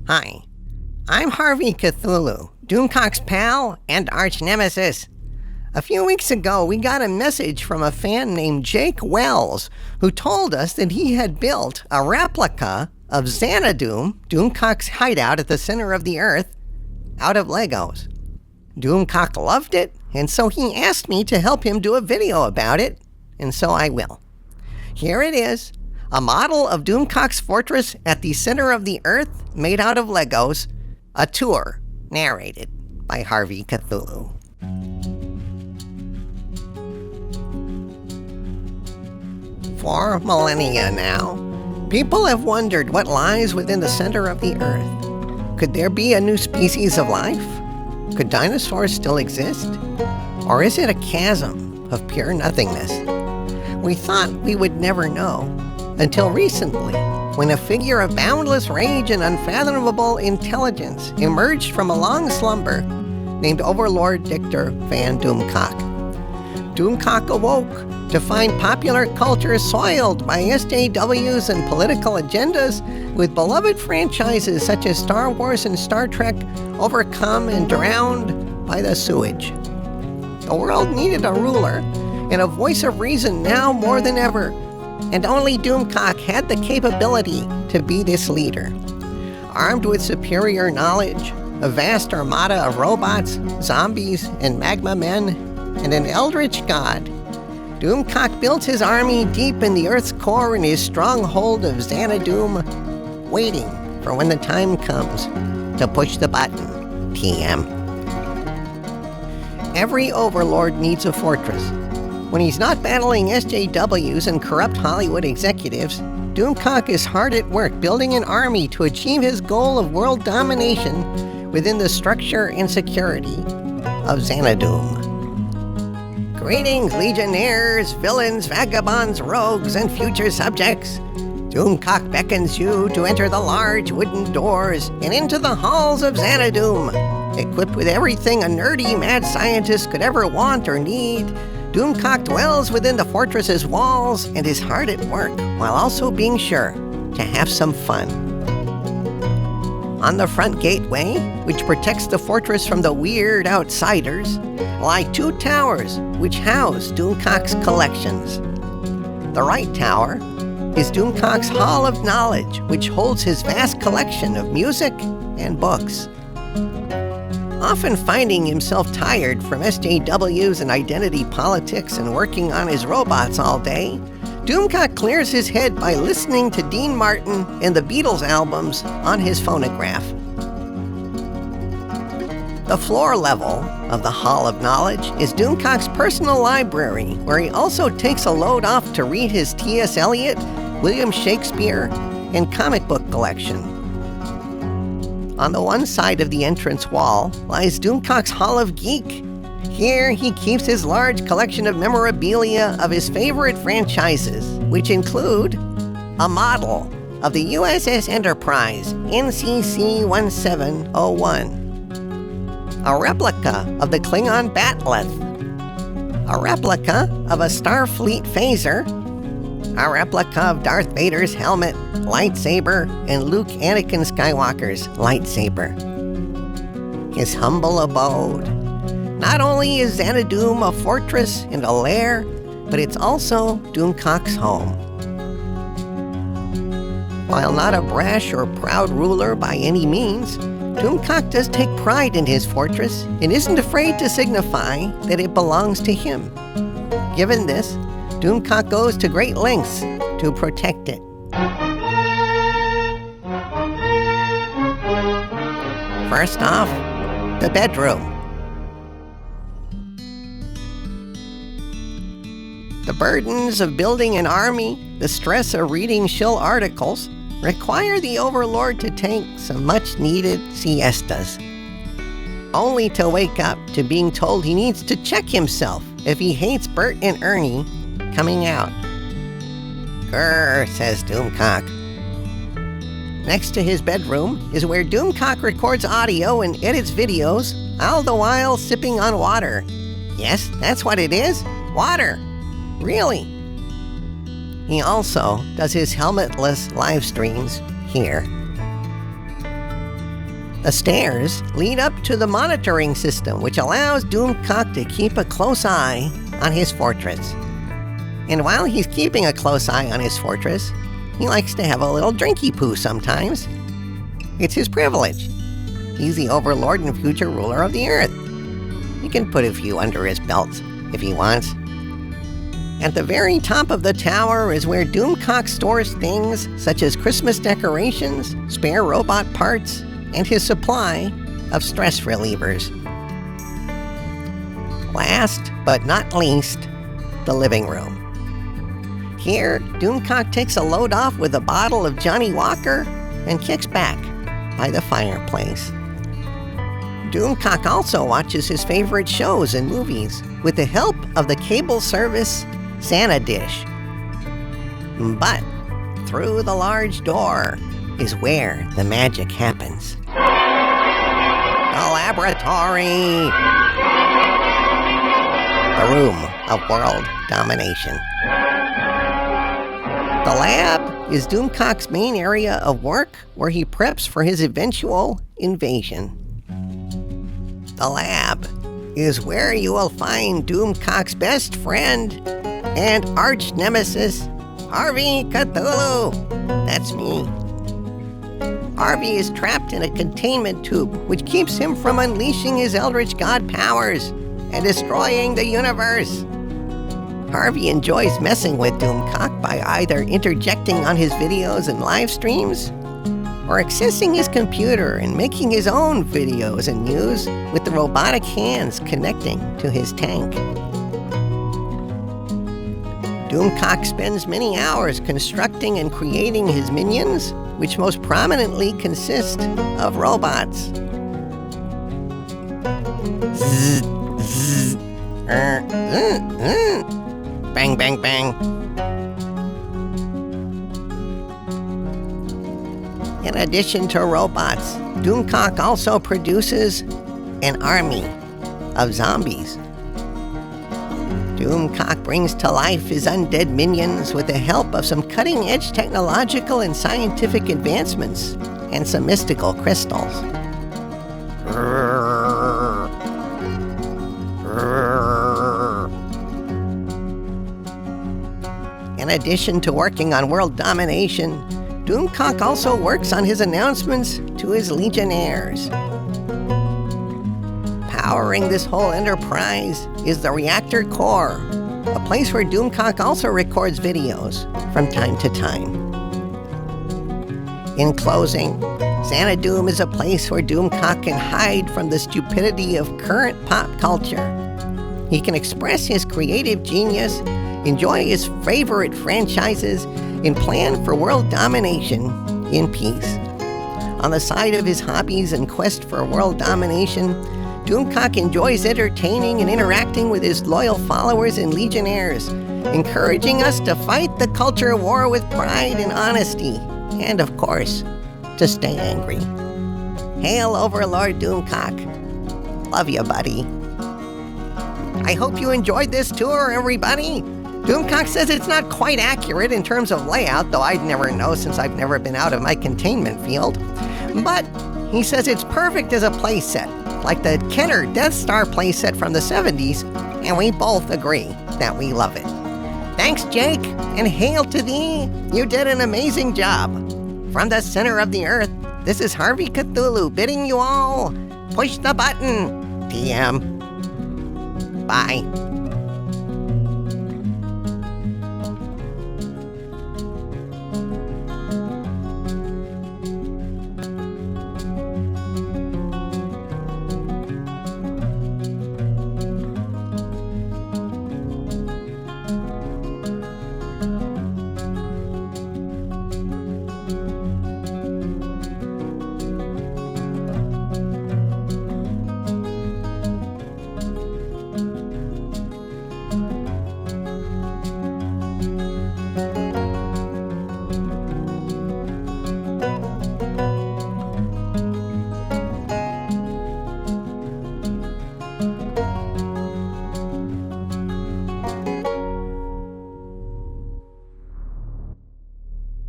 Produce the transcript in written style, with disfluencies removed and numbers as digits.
Hi, I'm Harvey Cthulhu, Doomcock's pal and arch nemesis. A few weeks ago, we got a message from a fan named Jake Wells, who told us that he had built a replica of Xanadoom, Doomcock's hideout at the center of the earth, out of Legos. Doomcock loved it, and so he asked me to help him do a video about it, and so I will. Here it is, a model of Doomcock's fortress at the center of the earth made out of Legos, a tour narrated by Harvey Cthuhlu. For millennia now, people have wondered what lies within the center of the earth. Could there be a new species of life? Could dinosaurs still exist? Or is it a chasm of pure nothingness? We thought we would never know, until recently, when a figure of boundless rage and unfathomable intelligence emerged from a long slumber named Overlord Dictor Van Doomcock. Doomcock awoke to find popular culture soiled by SJWs and political agendas, with beloved franchises such as Star Wars and Star Trek overcome and drowned by the sewage. The world needed a ruler and a voice of reason now more than ever, and only Doomcock had the capability to be this leader. Armed with superior knowledge, a vast armada of robots, zombies, and magma men, and an eldritch god, Doomcock built his army deep in the Earth's core in his stronghold of Xanadoom, waiting for when the time comes to push the button, TM. Every overlord needs a fortress. When he's not battling SJWs and corrupt Hollywood executives, Doomcock is hard at work building an army to achieve his goal of world domination within the structure and security of Xanadoom. Greetings, legionnaires, villains, vagabonds, rogues, and future subjects. Doomcock beckons you to enter the large wooden doors and into the halls of Xanadoom. Equipped with everything a nerdy mad scientist could ever want or need, Doomcock dwells within the fortress's walls and is hard at work, while also being sure to have some fun. On the front gateway, which protects the fortress from the weird outsiders, lie two towers which house Doomcock's collections. The right tower is Doomcock's Hall of Knowledge, which holds his vast collection of music and books. Often finding himself tired from SJWs and identity politics and working on his robots all day, Doomcock clears his head by listening to Dean Martin and the Beatles albums on his phonograph. The floor level of the Hall of Knowledge is Doomcock's personal library, where he also takes a load off to read his T.S. Eliot, William Shakespeare, and comic book collection. On the one side of the entrance wall lies Doomcock's Hall of Geek. Here he keeps his large collection of memorabilia of his favorite franchises, which include a model of the USS Enterprise NCC-1701, a replica of the Klingon Bat'leth, a replica of a Starfleet phaser, a replica of Darth Vader's helmet, lightsaber, and Luke Anakin Skywalker's lightsaber. His humble abode. Not only is Xanadoom a fortress and a lair, but it's also Doomcock's home. While not a brash or proud ruler by any means, Doomcock does take pride in his fortress and isn't afraid to signify that it belongs to him. Given this, Doomcock goes to great lengths to protect it. First off, the bedroom. The burdens of building an army, the stress of reading shill articles, require the Overlord to take some much-needed siestas, only to wake up to being told he needs to check himself if he hates Bert and Ernie coming out. Grr, says Doomcock. Next to his bedroom is where Doomcock records audio and edits videos, all the while sipping on water. Yes, that's what it is, water. Really. He also does his helmetless live streams here. The stairs lead up to the monitoring system, which allows Doomcock to keep a close eye on his fortress. And while he's keeping a close eye on his fortress, he likes to have a little drinky poo sometimes. It's his privilege. He's the overlord and future ruler of the earth. He can put a few under his belt if he wants. At the very top of the tower is where Doomcock stores things such as Christmas decorations, spare robot parts, and his supply of stress relievers. Last but not least, the living room. Here, Doomcock takes a load off with a bottle of Johnny Walker and kicks back by the fireplace. Doomcock also watches his favorite shows and movies with the help of the cable service Xanadish. But through the large door is where the magic happens. The laboratory! The room of world domination. The lab is Doomcock's main area of work where he preps for his eventual invasion. The lab is where you will find Doomcock's best friend and arch nemesis, Harvey Cthuhlu. That's me. Harvey is trapped in a containment tube, which keeps him from unleashing his eldritch god powers and destroying the universe. Harvey enjoys messing with Doomcock by either interjecting on his videos and live streams, or accessing his computer and making his own videos and news with the robotic hands connecting to his tank. Doomcock spends many hours constructing and creating his minions, which most prominently consist of robots. Bang, bang, bang. In addition to robots, Doomcock also produces an army of zombies. Doomcock brings to life his undead minions with the help of some cutting-edge technological and scientific advancements and some mystical crystals. In addition to working on world domination, Doomcock also works on his announcements to his legionnaires. Powering this whole enterprise is the reactor core, a place where Doomcock also records videos from time to time. In closing, Xanadoom is a place where Doomcock can hide from the stupidity of current pop culture. He can express his creative genius, enjoy his favorite franchises, and plan for world domination in peace. On the side of his hobbies and quest for world domination, Doomcock enjoys entertaining and interacting with his loyal followers and legionnaires, encouraging us to fight the culture war with pride and honesty, and of course, to stay angry. Hail Overlord Doomcock. Love you, buddy. I hope you enjoyed this tour, everybody. Doomcock says it's not quite accurate in terms of layout, though I'd never know since I've never been out of my containment field. But he says it's perfect as a playset, like the Kenner Death Star playset from the 70s, and we both agree that we love it. Thanks, Jake, and hail to thee. You did an amazing job. From the center of the earth, this is Harvey Cthuhlu bidding you all push the button, TM. Bye.